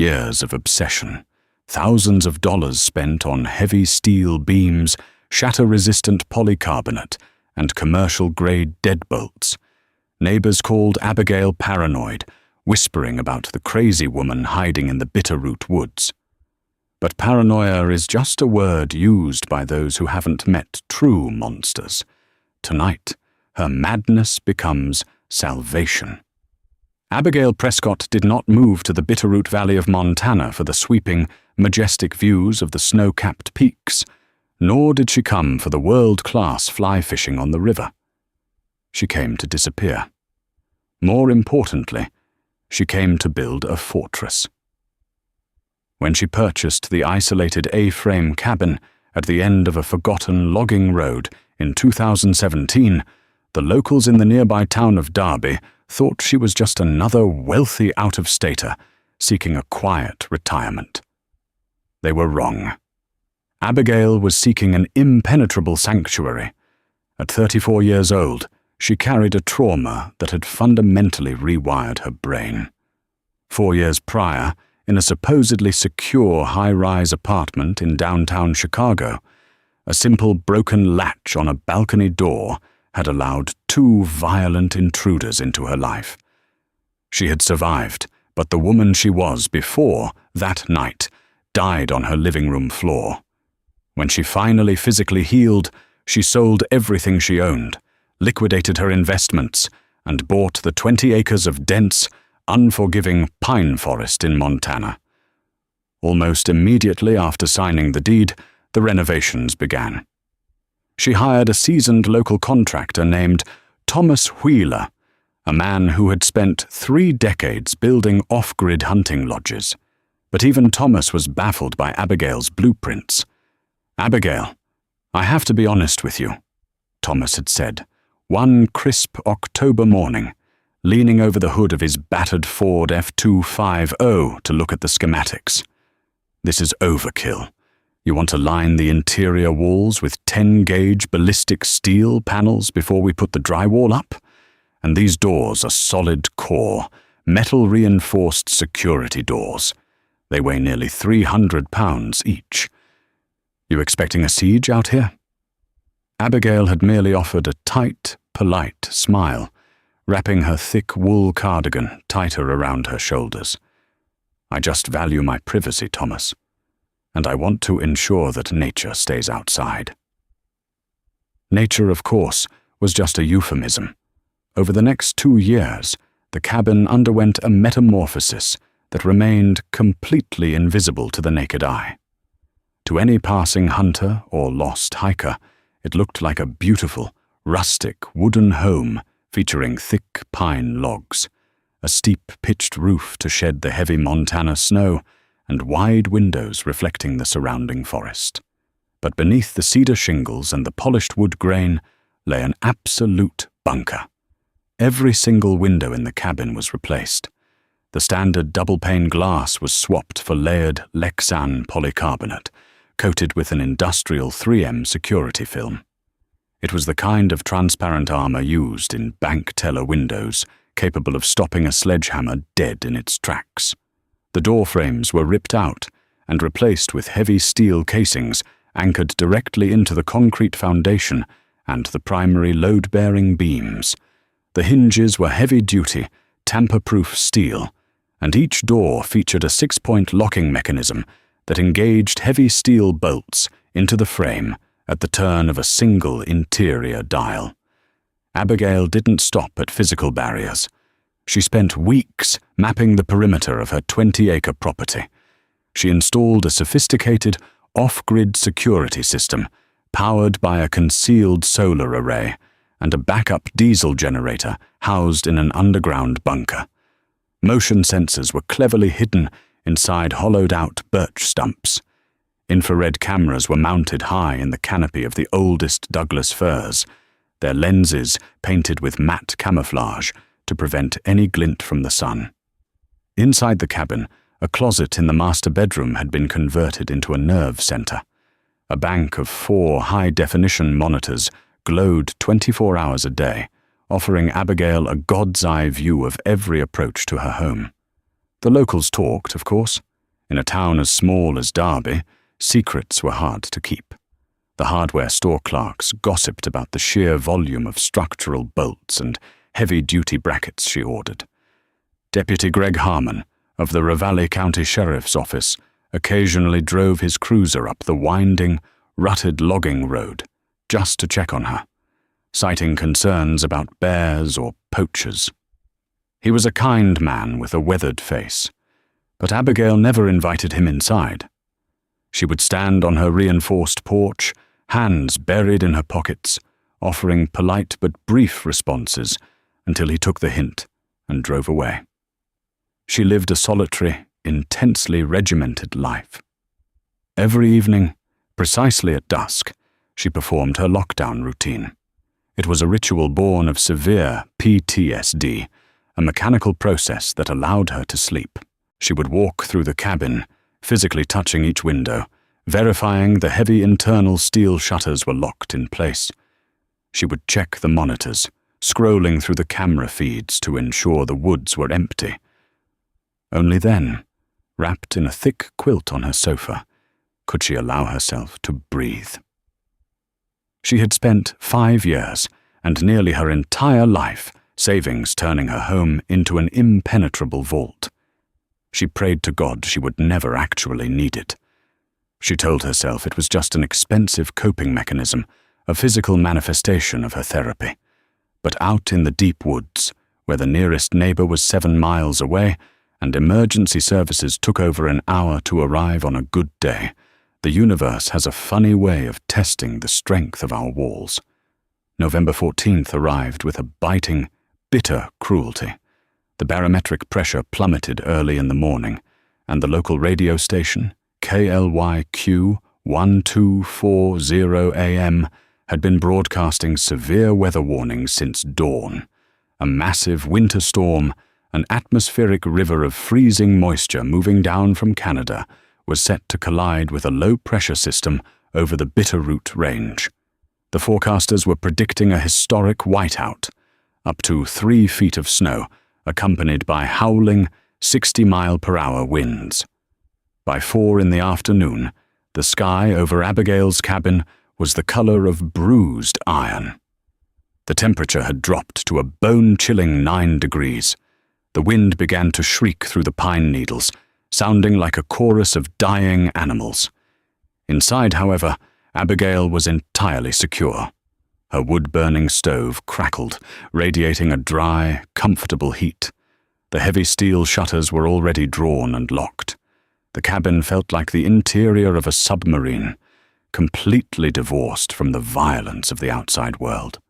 Years of obsession, thousands of dollars spent on heavy steel beams, shatter-resistant polycarbonate, and commercial-grade deadbolts. Neighbors called Abigail paranoid, whispering about the crazy woman hiding in the Bitterroot Woods. But paranoia is just a word used by those who haven't met true monsters. Tonight, her madness becomes salvation. Abigail Prescott did not move to the Bitterroot Valley of Montana for the sweeping, majestic views of the snow-capped peaks, nor did she come for the world-class fly fishing on the river. She came to disappear. More importantly, she came to build a fortress. When she purchased the isolated A-frame cabin at the end of a forgotten logging road in 2017, the locals in the nearby town of Darby thought she was just another wealthy out-of-stater seeking a quiet retirement. They were wrong. Abigail was seeking an impenetrable sanctuary. At 34 years old, she carried a trauma that had fundamentally rewired her brain. 4 years prior, in a supposedly secure high-rise apartment in downtown Chicago, a simple broken latch on a balcony door had allowed 2 violent intruders into her life. She had survived, but the woman she was before that night died on her living room floor. When she finally physically healed, she sold everything she owned, liquidated her investments, and bought the 20 acres of dense, unforgiving pine forest in Montana. Almost immediately after signing the deed, the renovations began. She hired a seasoned local contractor named Thomas Wheeler, a man who had spent 3 decades building off-grid hunting lodges. But even Thomas was baffled by Abigail's blueprints. "Abigail, I have to be honest with you," Thomas had said, one crisp October morning, leaning over the hood of his battered Ford F250 to look at the schematics. "This is overkill. You want to line the interior walls with 10-gauge ballistic steel panels before we put the drywall up? And these doors are solid core, metal-reinforced security doors. They weigh nearly 300 pounds each. You expecting a siege out here?" Abigail had merely offered a tight, polite smile, wrapping her thick wool cardigan tighter around her shoulders. "I just value my privacy, Thomas, and I want to ensure that nature stays outside." Nature, of course, was just a euphemism. Over the next 2 years, the cabin underwent a metamorphosis that remained completely invisible to the naked eye. To any passing hunter or lost hiker, it looked like a beautiful, rustic wooden home featuring thick pine logs, a steep pitched roof to shed the heavy Montana snow, and wide windows reflecting the surrounding forest. But beneath the cedar shingles and the polished wood grain lay an absolute bunker. Every single window in the cabin was replaced. The standard double-pane glass was swapped for layered Lexan polycarbonate, coated with an industrial 3M security film. It was the kind of transparent armor used in bank teller windows, capable of stopping a sledgehammer dead in its tracks. The door frames were ripped out and replaced with heavy steel casings anchored directly into the concrete foundation and the primary load-bearing beams. The hinges were heavy-duty, tamper-proof steel, and each door featured a 6-point locking mechanism that engaged heavy steel bolts into the frame at the turn of a single interior dial. Abigail didn't stop at physical barriers. She spent weeks mapping the perimeter of her 20-acre property. She installed a sophisticated, off-grid security system powered by a concealed solar array and a backup diesel generator housed in an underground bunker. Motion sensors were cleverly hidden inside hollowed-out birch stumps. Infrared cameras were mounted high in the canopy of the oldest Douglas firs, their lenses painted with matte camouflage to prevent any glint from the sun. Inside the cabin, a closet in the master bedroom had been converted into a nerve center. A bank of 4 high-definition monitors glowed 24 hours a day, offering Abigail a god's-eye view of every approach to her home. The locals talked, of course, In a town as small as Derby, secrets were hard to keep. The hardware store clerks gossiped about the sheer volume of structural bolts and heavy-duty brackets she ordered. Deputy Greg Harmon, of the Ravalli County Sheriff's Office, occasionally drove his cruiser up the winding, rutted logging road just to check on her, citing concerns about bears or poachers. He was a kind man with a weathered face, but Abigail never invited him inside. She would stand on her reinforced porch, hands buried in her pockets, offering polite but brief responses until he took the hint and drove away. She lived a solitary, intensely regimented life. Every evening, precisely at dusk, she performed her lockdown routine. It was a ritual born of severe PTSD, a mechanical process that allowed her to sleep. She would walk through the cabin, physically touching each window, verifying the heavy internal steel shutters were locked in place. She would check the monitors, scrolling through the camera feeds to ensure the woods were empty. Only then, wrapped in a thick quilt on her sofa, could she allow herself to breathe. She had spent 5 years, and nearly her entire life, savings turning her home into an impenetrable vault. She prayed to God she would never actually need it. She told herself it was just an expensive coping mechanism, a physical manifestation of her therapy. But out in the deep woods, where the nearest neighbor was 7 miles away, and emergency services took over an hour to arrive on a good day, the universe has a funny way of testing the strength of our walls. November 14th arrived with a biting, bitter cruelty. The barometric pressure plummeted early in the morning, and the local radio station, KLYQ 1240 AM, had been broadcasting severe weather warnings since dawn. A massive winter storm, an atmospheric river of freezing moisture moving down from Canada, was set to collide with a low-pressure system over the Bitterroot Range. The forecasters were predicting a historic whiteout, up to 3 feet of snow, accompanied by howling 60-mile-per-hour winds. By 4 in the afternoon, the sky over Abigail's cabin was the color of bruised iron. The temperature had dropped to a bone-chilling 9 degrees. The wind began to shriek through the pine needles, sounding like a chorus of dying animals. Inside, however, Abigail was entirely secure. Her wood-burning stove crackled, radiating a dry, comfortable heat. The heavy steel shutters were already drawn and locked. The cabin felt like the interior of a submarine, completely divorced from the violence of the outside world.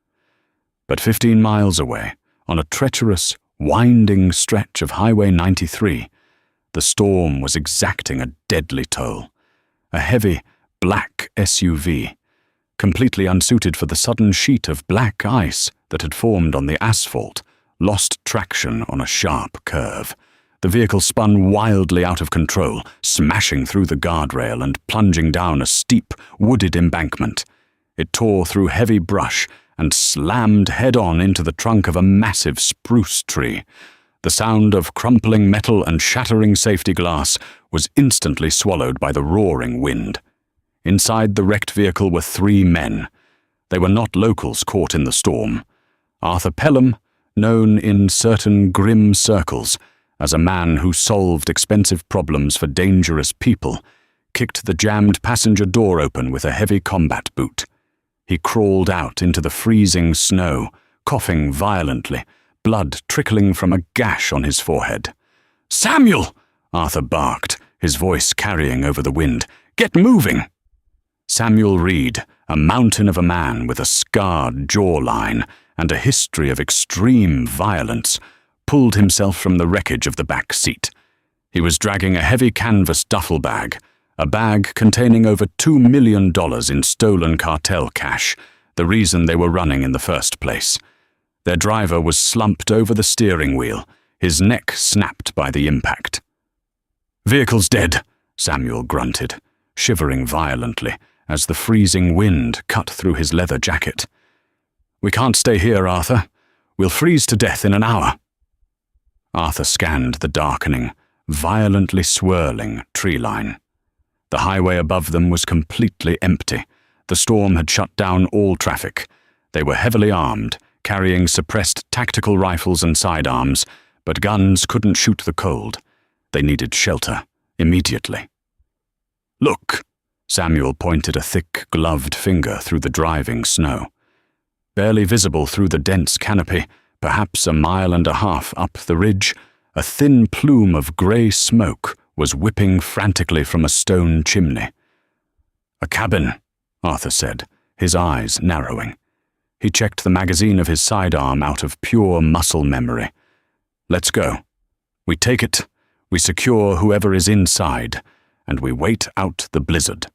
But 15 miles away, on a treacherous, winding stretch of Highway 93, the storm was exacting a deadly toll. A heavy, black SUV, completely unsuited for the sudden sheet of black ice that had formed on the asphalt, lost traction on a sharp curve. The vehicle spun wildly out of control, smashing through the guardrail and plunging down a steep, wooded embankment. It tore through heavy brush and slammed head-on into the trunk of a massive spruce tree. The sound of crumpling metal and shattering safety glass was instantly swallowed by the roaring wind. Inside the wrecked vehicle were 3 men. They were not locals caught in the storm. Arthur Pelham, known in certain grim circles as a man who solved expensive problems for dangerous people, kicked the jammed passenger door open with a heavy combat boot. He crawled out into the freezing snow, coughing violently, blood trickling from a gash on his forehead. "Samuel!" Arthur barked, his voice carrying over the wind. "Get moving!" Samuel Reed, a mountain of a man with a scarred jawline and a history of extreme violence, pulled himself from the wreckage of the back seat. He was dragging a heavy canvas duffel bag, a bag containing over $2 million in stolen cartel cash, the reason they were running in the first place. Their driver was slumped over the steering wheel, his neck snapped by the impact. "Vehicle's dead," Samuel grunted, shivering violently as the freezing wind cut through his leather jacket. "We can't stay here, Arthur. We'll freeze to death in an hour." Arthur scanned the darkening, violently swirling tree line. The highway above them was completely empty. The storm had shut down all traffic. They were heavily armed, carrying suppressed tactical rifles and sidearms, but guns couldn't shoot the cold. They needed shelter, immediately. "Look!" Samuel pointed a thick, gloved finger through the driving snow. Barely visible through the dense canopy, perhaps a mile and a half up the ridge, a thin plume of grey smoke was whipping frantically from a stone chimney. "A cabin," Arthur said, his eyes narrowing. He checked the magazine of his sidearm out of pure muscle memory. "Let's go. We take it, we secure whoever is inside, and we wait out the blizzard.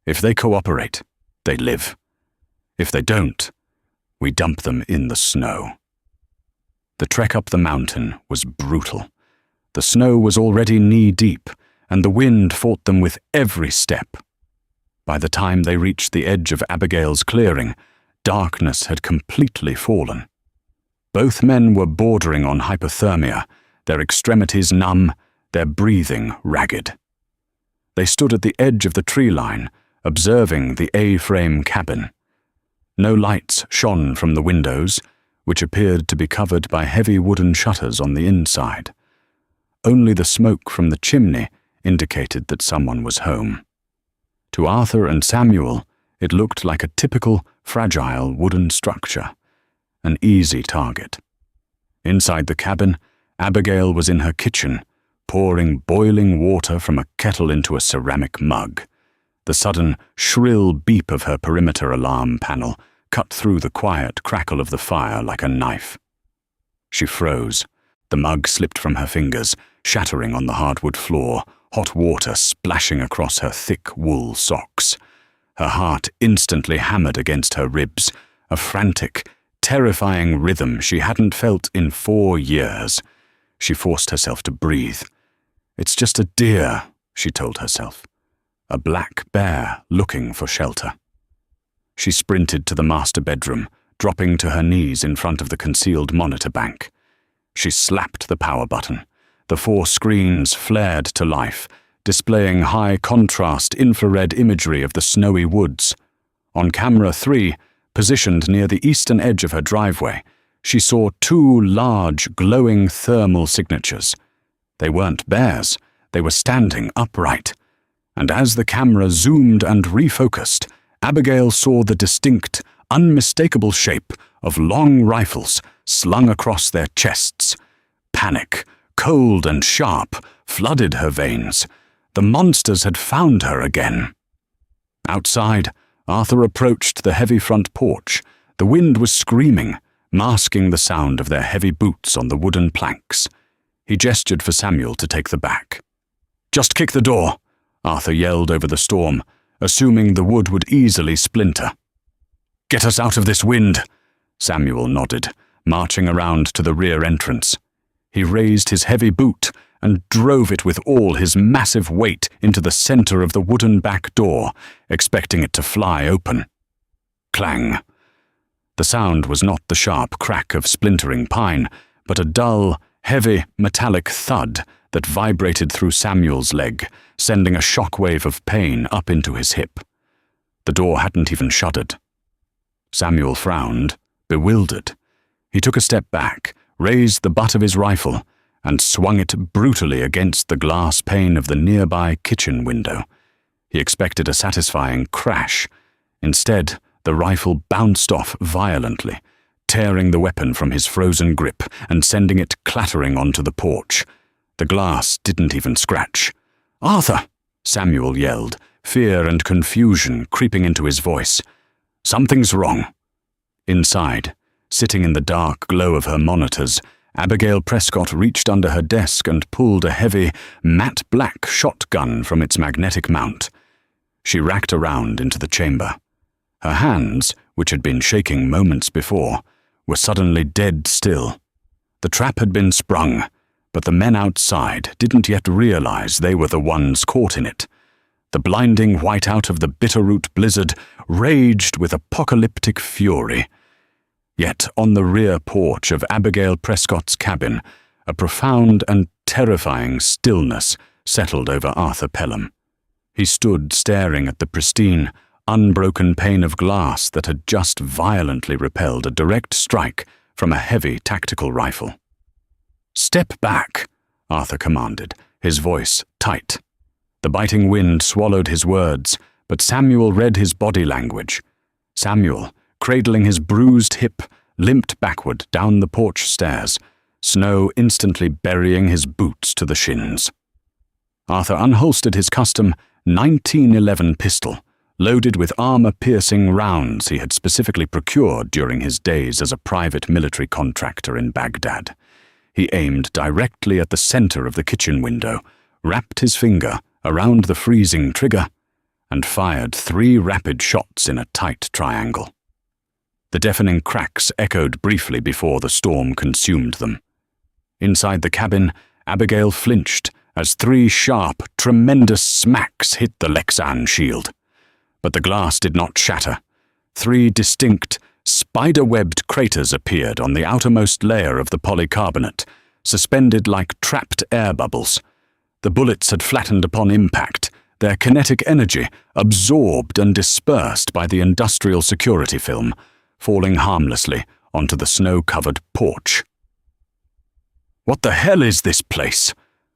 If they cooperate, they live. If they don't, we dump them in the snow." The trek up the mountain was brutal. The snow was already knee-deep, and the wind fought them with every step. By the time they reached the edge of Abigail's clearing, darkness had completely fallen. Both men were bordering on hypothermia, their extremities numb, their breathing ragged. They stood at the edge of the tree line, observing the A-frame cabin. No lights shone from the windows, which appeared to be covered by heavy wooden shutters on the inside. Only the smoke from the chimney indicated that someone was home. To Arthur and Samuel, it looked like a typical, fragile wooden structure, an easy target. Inside the cabin, Abigail was in her kitchen, pouring boiling water from a kettle into a ceramic mug. The sudden, shrill beep of her perimeter alarm panel cut through the quiet crackle of the fire like a knife. She froze. The mug slipped from her fingers, shattering on the hardwood floor, hot water splashing across her thick wool socks. Her heart instantly hammered against her ribs, a frantic, terrifying rhythm she hadn't felt in 4 years. She forced herself to breathe. "It's just a deer," she told herself. A black bear looking for shelter. She sprinted to the master bedroom, dropping to her knees in front of the concealed monitor bank. She slapped the power button. The 4 screens flared to life, displaying high-contrast infrared imagery of the snowy woods. On camera 3, positioned near the eastern edge of her driveway, she saw 2 large, glowing thermal signatures. They weren't bears, they were standing upright. And as the camera zoomed and refocused, Abigail saw the distinct, unmistakable shape of long rifles slung across their chests. Panic, cold and sharp, flooded her veins. The monsters had found her again. Outside, Arthur approached the heavy front porch. The wind was screaming, masking the sound of their heavy boots on the wooden planks. He gestured for Samuel to take the back. "Just kick the door," Arthur yelled over the storm, assuming the wood would easily splinter. "Get us out of this wind," Samuel nodded, marching around to the rear entrance. He raised his heavy boot and drove it with all his massive weight into the center of the wooden back door, expecting it to fly open. Clang. The sound was not the sharp crack of splintering pine, but a dull, heavy, metallic thud that vibrated through Samuel's leg, sending a shockwave of pain up into his hip. The door hadn't even shuddered. Samuel frowned, bewildered. He took a step back, raised the butt of his rifle, and swung it brutally against the glass pane of the nearby kitchen window. He expected a satisfying crash. Instead, the rifle bounced off violently, tearing the weapon from his frozen grip and sending it clattering onto the porch. The glass didn't even scratch. "Arthur!" Samuel yelled, fear and confusion creeping into his voice. "Something's wrong." Inside, sitting in the dark glow of her monitors, Abigail Prescott reached under her desk and pulled a heavy, matte black shotgun from its magnetic mount. She racked around into the chamber. Her hands, which had been shaking moments before, were suddenly dead still. The trap had been sprung, but the men outside didn't yet realize they were the ones caught in it. The blinding whiteout of the bitterroot blizzard raged with apocalyptic fury. Yet on the rear porch of Abigail Prescott's cabin, a profound and terrifying stillness settled over Arthur Pelham. He stood staring at the pristine, unbroken pane of glass that had just violently repelled a direct strike from a heavy tactical rifle. "Step back," Arthur commanded, his voice tight. The biting wind swallowed his words, but Samuel read his body language. Samuel, cradling his bruised hip, limped backward down the porch stairs, snow instantly burying his boots to the shins. Arthur unholstered his custom 1911 pistol, loaded with armor-piercing rounds he had specifically procured during his days as a private military contractor in Baghdad. He aimed directly at the center of the kitchen window, wrapped his finger around the freezing trigger, and fired 3 rapid shots in a tight triangle. The deafening cracks echoed briefly before the storm consumed them. Inside the cabin, Abigail flinched as 3 sharp, tremendous smacks hit the Lexan shield. But the glass did not shatter. 3 distinct, spider-webbed craters appeared on the outermost layer of the polycarbonate, suspended like trapped air bubbles. The bullets had flattened upon impact, their kinetic energy absorbed and dispersed by the industrial security film, falling harmlessly onto the snow-covered porch. "What the hell is this place?"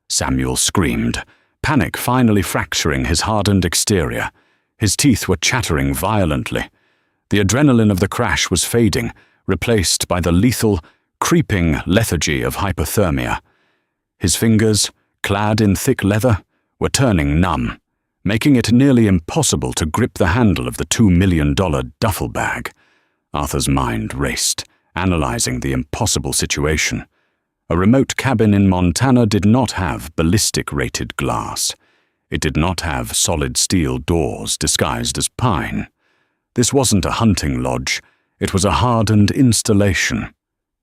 Samuel screamed, panic finally fracturing his hardened exterior. His teeth were chattering violently. The adrenaline of the crash was fading, replaced by the lethal, creeping lethargy of hypothermia. His fingers, clad in thick leather, were turning numb, making it nearly impossible to grip the handle of the $2 million duffel bag. Arthur's mind raced, analyzing the impossible situation. A remote cabin in Montana did not have ballistic-rated glass. It did not have solid steel doors disguised as pine. This wasn't a hunting lodge. It was a hardened installation,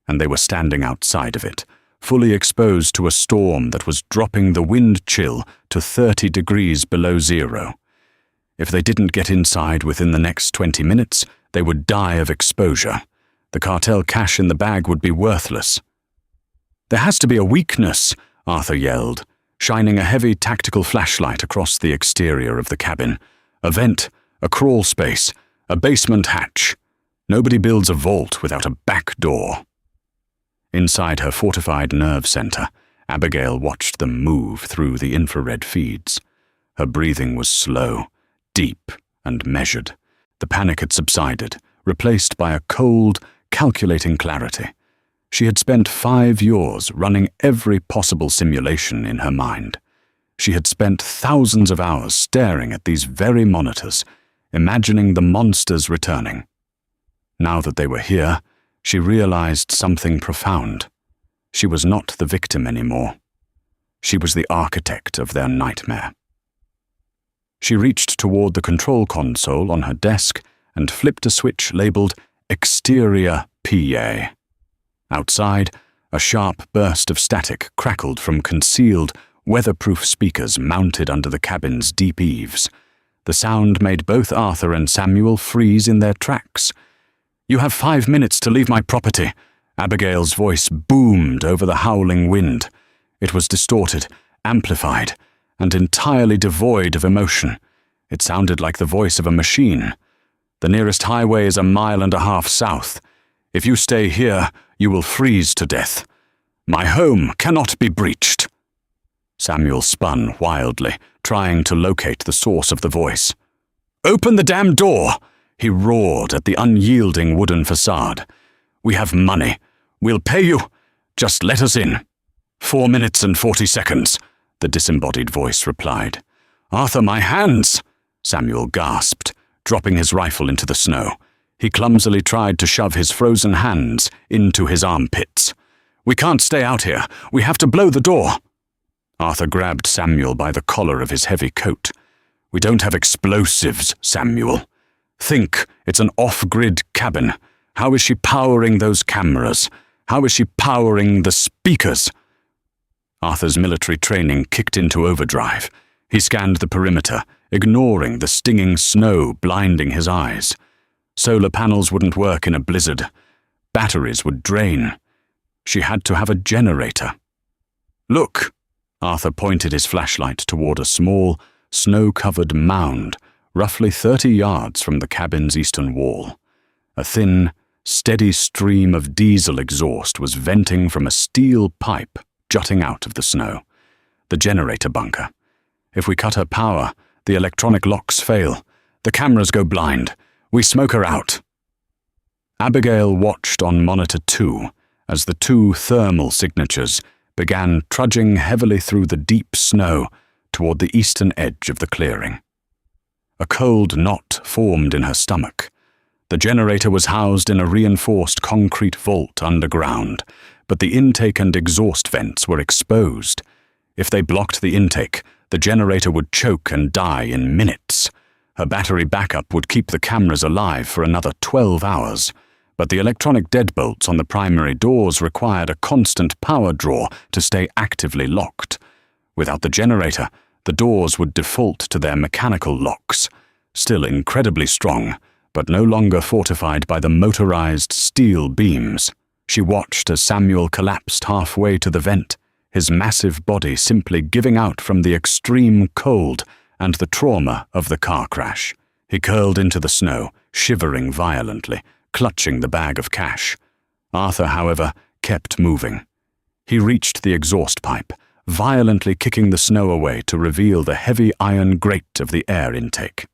and they were standing outside of it, fully exposed to a storm that was dropping the wind chill to 30 degrees below zero. If they didn't get inside within the next 20 minutes, they would die of exposure. The cartel cash in the bag would be worthless. "There has to be a weakness," Arthur yelled, shining a heavy tactical flashlight across the exterior of the cabin. "A vent, a crawl space, a basement hatch. Nobody builds a vault without a back door." Inside her fortified nerve center, Abigail watched them move through the infrared feeds. Her breathing was slow, deep, and measured. The panic had subsided, replaced by a cold, calculating clarity. She had spent 5 years running every possible simulation in her mind. She had spent thousands of hours staring at these very monitors, imagining the monsters returning. Now that they were here, she realized something profound. She was not the victim anymore. She was the architect of their nightmare. She reached toward the control console on her desk and flipped a switch labeled Exterior PA. Outside, a sharp burst of static crackled from concealed, weatherproof speakers mounted under the cabin's deep eaves. The sound made both Arthur and Samuel freeze in their tracks. "You have 5 minutes to leave my property," Abigail's voice boomed over the howling wind. It was distorted, amplified, and entirely devoid of emotion. It sounded like the voice of a machine. "The nearest highway is 1.5 miles south. If you stay here, you will freeze to death. My home cannot be breached." Samuel spun wildly, trying to locate the source of the voice. "Open the damn door!" he roared at the unyielding wooden facade. "We have money. We'll pay you. Just let us in." 4 minutes and 40 seconds, the disembodied voice replied. "Arthur, my hands!" Samuel gasped, dropping his rifle into the snow. He clumsily tried to shove his frozen hands into his armpits. "We can't stay out here. We have to blow the door." Arthur grabbed Samuel by the collar of his heavy coat. "We don't have explosives, Samuel. Think, it's an off-grid cabin. How is she powering those cameras? How is she powering the speakers?" Arthur's military training kicked into overdrive. He scanned the perimeter, ignoring the stinging snow blinding his eyes. Solar panels wouldn't work in a blizzard. Batteries would drain. She had to have a generator. "Look," Arthur pointed his flashlight toward a small, snow-covered mound roughly 30 yards from the cabin's eastern wall. A thin, steady stream of diesel exhaust was venting from a steel pipe jutting out of the snow. The generator bunker. If we cut her power, the electronic locks fail. The cameras go blind. We smoke her out. Abigail watched on monitor 2 as the 2 thermal signatures began trudging heavily through the deep snow toward the eastern edge of the clearing. A cold knot formed in her stomach. The generator was housed in a reinforced concrete vault underground, but the intake and exhaust vents were exposed. If they blocked the intake, the generator would choke and die in minutes. Her battery backup would keep the cameras alive for another 12 hours, but the electronic deadbolts on the primary doors required a constant power draw to stay actively locked. Without the generator, the doors would default to their mechanical locks, still incredibly strong, but no longer fortified by the motorized steel beams. She watched as Samuel collapsed halfway to the vent, his massive body simply giving out from the extreme cold and the trauma of the car crash. He curled into the snow, shivering violently, clutching the bag of cash. Arthur, however, kept moving. He reached the exhaust pipe, violently kicking the snow away to reveal the heavy iron grate of the air intake.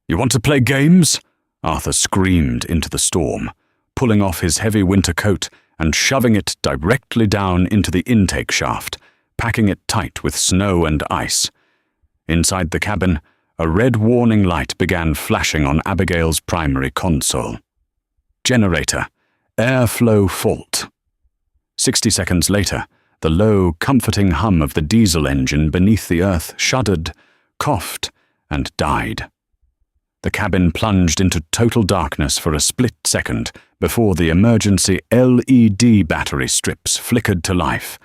"You want to play games?" Arthur screamed into the storm, pulling off his heavy winter coat and shoving it directly down into the intake shaft, packing it tight with snow and ice. Inside the cabin, a red warning light began flashing on Abigail's primary console. Generator, airflow fault. 60 seconds later, the low, comforting hum of the diesel engine beneath the earth shuddered, coughed, and died. The cabin plunged into total darkness for a split second before the emergency LED battery strips flickered to life,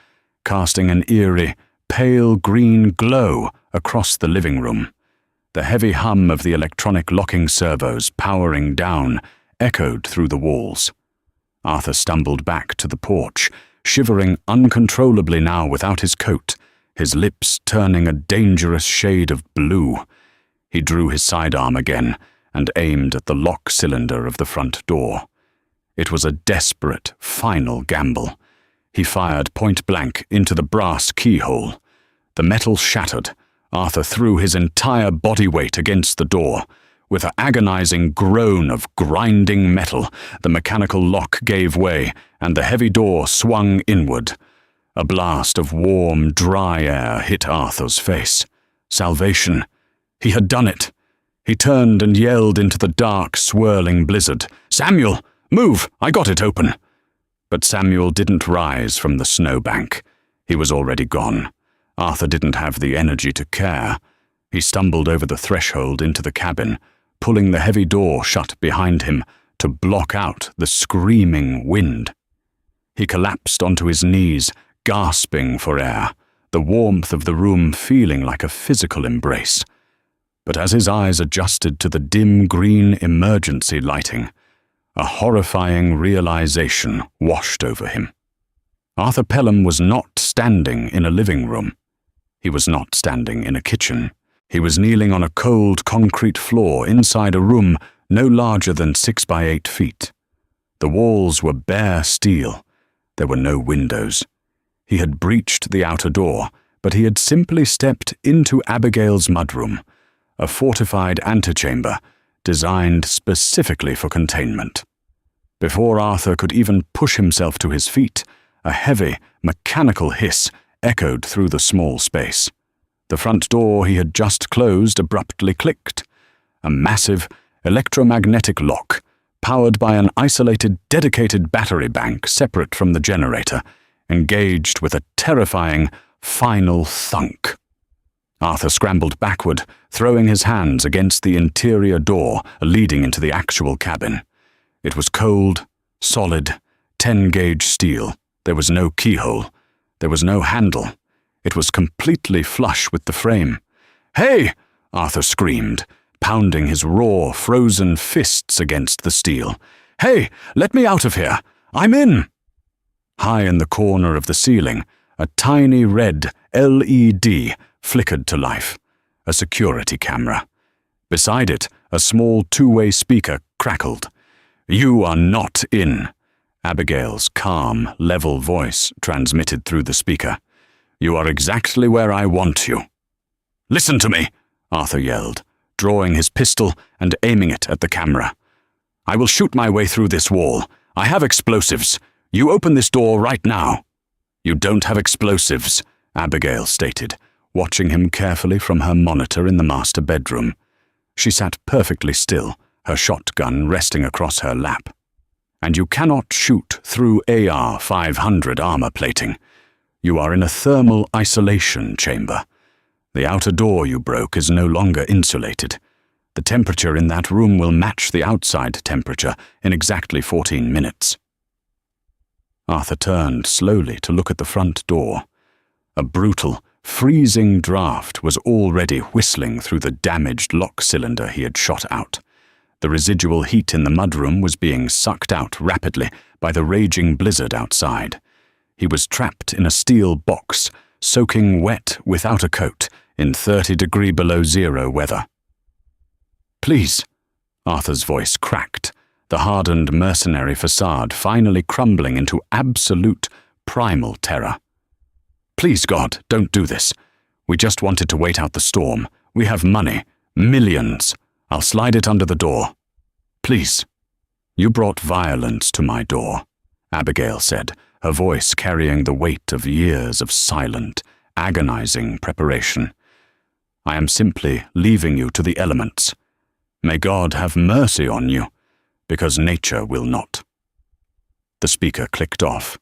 casting an eerie, pale green glow across the living room. The heavy hum of the electronic locking servos powering down echoed through the walls. Arthur stumbled back to the porch, shivering uncontrollably now without his coat, his lips turning a dangerous shade of blue. He drew his sidearm again and aimed at the lock cylinder of the front door. It was a desperate, final gamble. He fired point-blank into the brass keyhole. The metal shattered. Arthur threw his entire body weight against the door. With an agonizing groan of grinding metal, the mechanical lock gave way, and the heavy door swung inward. A blast of warm, dry air hit Arthur's face. Salvation. He had done it. He turned and yelled into the dark, swirling blizzard, "Samuel, move! I got it open!" But Samuel didn't rise from the snowbank. He was already gone. Arthur didn't have the energy to care. He stumbled over the threshold into the cabin, pulling the heavy door shut behind him to block out the screaming wind. He collapsed onto his knees, gasping for air, the warmth of the room feeling like a physical embrace. But as his eyes adjusted to the dim green emergency lighting, a horrifying realization washed over him. Arthur Pelham was not standing in a living room. He was not standing in a kitchen. He was kneeling on a cold concrete floor inside a room no larger than 6 by 8 feet. The walls were bare steel. There were no windows. He had breached the outer door, but he had simply stepped into Abigail's mudroom, a fortified antechamber designed specifically for containment. Before Arthur could even push himself to his feet, a heavy, mechanical hiss echoed through the small space. The front door he had just closed abruptly clicked. A massive, electromagnetic lock, powered by an isolated, dedicated battery bank separate from the generator, engaged with a terrifying, final thunk. Arthur scrambled backward, throwing his hands against the interior door leading into the actual cabin. It was cold, solid, 10-gauge steel. There was no keyhole. There was no handle. It was completely flush with the frame. "Hey!" Arthur screamed, pounding his raw, frozen fists against the steel. "Hey, let me out of here! I'm in!" High in the corner of the ceiling, A tiny red LED flickered to life, a security camera. Beside it, a small two-way speaker crackled. "You are not in," Abigail's calm, level voice transmitted through the speaker. "You are exactly where I want you." "Listen to me," Arthur yelled, drawing his pistol and aiming it at the camera. "I will shoot my way through this wall. I have explosives. You open this door right now." "You don't have explosives," Abigail stated, watching him carefully from her monitor in the master bedroom. She sat perfectly still, her shotgun resting across her lap. "And you cannot shoot through AR-500 armor plating. You are in a thermal isolation chamber. The outer door you broke is no longer insulated. The temperature in that room will match the outside temperature in exactly 14 minutes. Arthur turned slowly to look at the front door. A brutal, freezing draft was already whistling through the damaged lock cylinder he had shot out. The residual heat in the mudroom was being sucked out rapidly by the raging blizzard outside. He was trapped in a steel box, soaking wet without a coat, in 30 below zero weather. "Please," Arthur's voice cracked, the hardened mercenary facade finally crumbling into absolute, primal terror. "Please, God, don't do this. We just wanted to wait out the storm. We have money. Millions. I'll slide it under the door. Please." "You brought violence to my door," Abigail said, her voice carrying the weight of years of silent, agonizing preparation. "I am simply leaving you to the elements. May God have mercy on you, because nature will not." The speaker clicked off.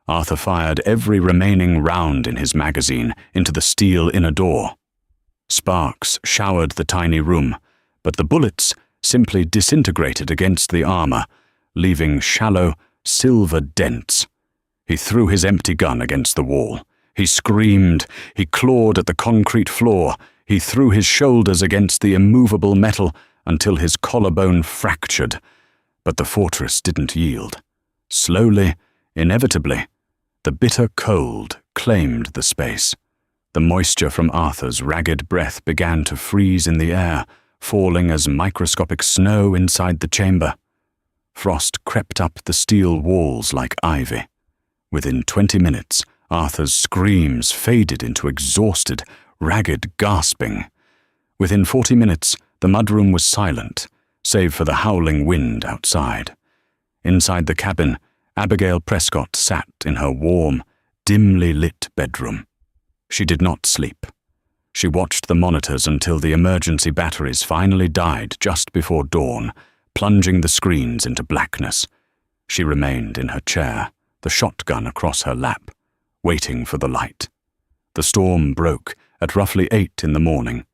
Arthur fired every remaining round in his magazine into the steel inner door. Sparks showered the tiny room, but the bullets simply disintegrated against the armor, leaving shallow, silver dents. He threw his empty gun against the wall. He screamed. He clawed at the concrete floor. He threw his shoulders against the immovable metal until his collarbone fractured. But the fortress didn't yield. Slowly, inevitably, the bitter cold claimed the space. The moisture from Arthur's ragged breath began to freeze in the air, falling as microscopic snow inside the chamber. Frost crept up the steel walls like ivy. Within 20 minutes, Arthur's screams faded into exhausted, ragged gasping. Within 40 minutes, the mudroom was silent, save for the howling wind outside. Inside the cabin, Abigail Prescott sat in her warm, dimly lit bedroom. She did not sleep. She watched the monitors until the emergency batteries finally died just before dawn, plunging the screens into blackness. She remained in her chair, the shotgun across her lap, waiting for the light. The storm broke at roughly 8 in the morning.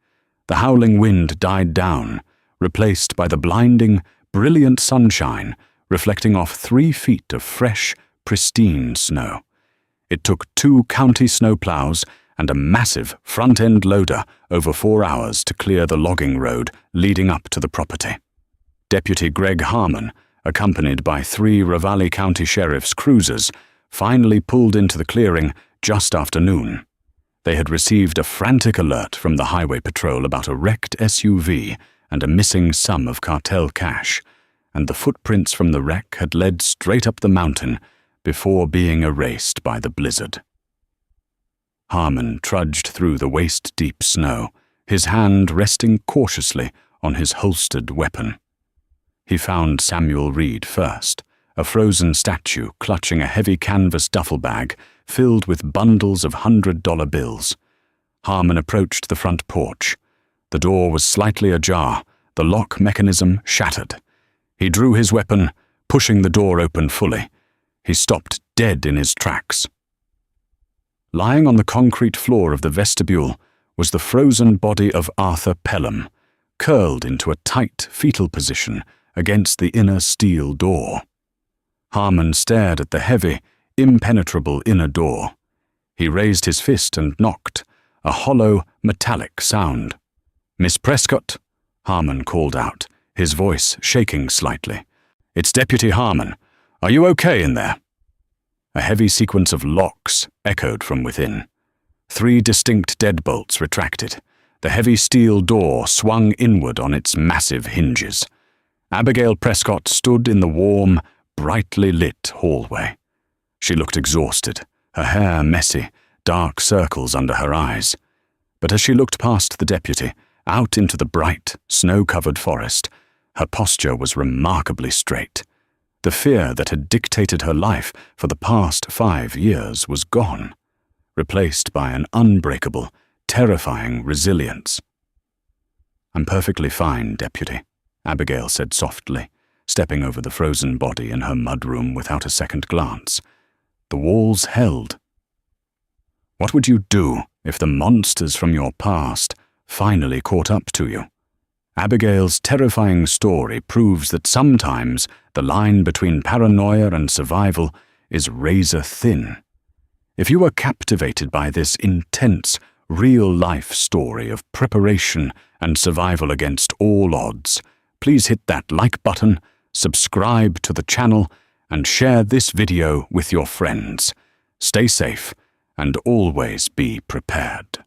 The howling wind died down, replaced by the blinding, brilliant sunshine reflecting off 3 feet of fresh, pristine snow. It took 2 county snowplows and a massive front-end loader over 4 hours to clear the logging road leading up to the property. Deputy Greg Harmon, accompanied by 3 Ravalli County Sheriff's cruisers, finally pulled into the clearing just after noon. They had received a frantic alert from the Highway Patrol about a wrecked SUV and a missing sum of cartel cash, and the footprints from the wreck had led straight up the mountain before being erased by the blizzard. Harmon trudged through the waist-deep snow, his hand resting cautiously on his holstered weapon. He found Samuel Reed first, a frozen statue clutching a heavy canvas duffel bag filled with bundles of $100 bills. Harmon approached the front porch. The door was slightly ajar, the lock mechanism shattered. He drew his weapon, pushing the door open fully. He stopped dead in his tracks. Lying on the concrete floor of the vestibule was the frozen body of Arthur Pelham, curled into a tight fetal position against the inner steel door. Harmon stared at the heavy, impenetrable inner door. He raised his fist and knocked, a hollow, metallic sound. "Miss Prescott," Harmon called out, his voice shaking slightly. "It's Deputy Harmon. Are you okay in there?" A heavy sequence of locks echoed from within. 3 distinct deadbolts retracted. The heavy steel door swung inward on its massive hinges. Abigail Prescott stood in the warm, brightly lit hallway. She looked exhausted, her hair messy, dark circles under her eyes. But as she looked past the deputy, out into the bright, snow-covered forest, her posture was remarkably straight. The fear that had dictated her life for the past 5 years was gone, replaced by an unbreakable, terrifying resilience. "I'm perfectly fine, Deputy," Abigail said softly, stepping over the frozen body in her mudroom without a second glance. The walls held. "What would you do if the monsters from your past finally caught up to you?" Abigail's terrifying story proves that sometimes the line between paranoia and survival is razor thin. If you are captivated by this intense, real-life story of preparation and survival against all odds, please hit that like button, subscribe to the channel, and share this video with your friends. Stay safe and always be prepared.